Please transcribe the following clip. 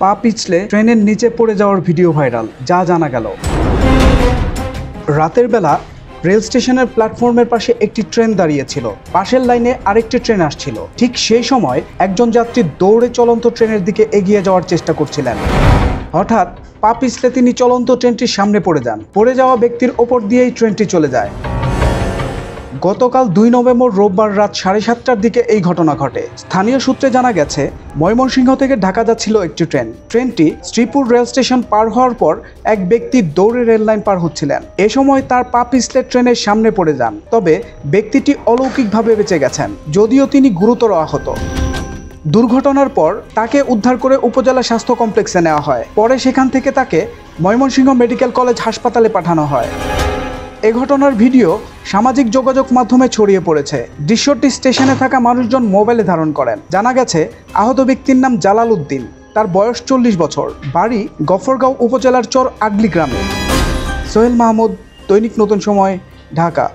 পা পিছলে ট্রেনের নিচে পড়ে যাওয়ার ভিডিও ভাইরাল। যা জানা গেল, রাতের বেলা রেল স্টেশনের প্ল্যাটফর্মের পাশে একটি ট্রেন দাঁড়িয়েছিল। পাশের লাইনে আরেকটি ট্রেন আসছিল। ঠিক সেই সময় একজন যাত্রী দৌড়ে চলন্ত ট্রেনের দিকে এগিয়ে যাওয়ার চেষ্টা করছিলেন। হঠাৎ পা পিছলে তিনি চলন্ত ট্রেনটির সামনে পড়ে যান। পড়ে যাওয়া ব্যক্তির ওপর দিয়েই ট্রেনটি চলে যায়। গতকাল 2 নভেম্বর রোববার রাত 7:30টার দিকে এই ঘটনা ঘটে। স্থানীয় সূত্রে জানা গেছে, ময়মনসিংহ থেকে ঢাকা যাচ্ছিল একটি ট্রেন। ট্রেনটি শ্রীপুর রেল স্টেশন পার হওয়ার পর এক ব্যক্তি দৌড়ে রেল লাইন পার হচ্ছিলেন। এ সময় তার পা পিছলে ট্রেনের সামনে পড়ে যান। তবে ব্যক্তিটি অলৌকিকভাবে বেঁচে গেছেন, যদিও তিনি গুরুতর আহত। দুর্ঘটনার পর তাকে উদ্ধার করে উপজেলা স্বাস্থ্য কমপ্লেক্সে নেওয়া হয়। পরে সেখান থেকে তাকে ময়মনসিংহ মেডিকেল কলেজ হাসপাতালে পাঠানো হয়। এ ঘটনার ভিডিও সামাজিক যোগাযোগ মাধ্যমে ছড়িয়ে পড়েছে। দৃশ্যটি স্টেশনে থাকা মানুষজন মোবাইলে ধারণ করেন। জানা গেছে, আহত ব্যক্তির নাম জালাল উদ্দিন। তার বয়স 40 বছর। বাড়ি গফরগাঁও উপজেলার চর আগলি গ্রামে। সোহেল মাহমুদ, দৈনিক নতুন সময়, ঢাকা।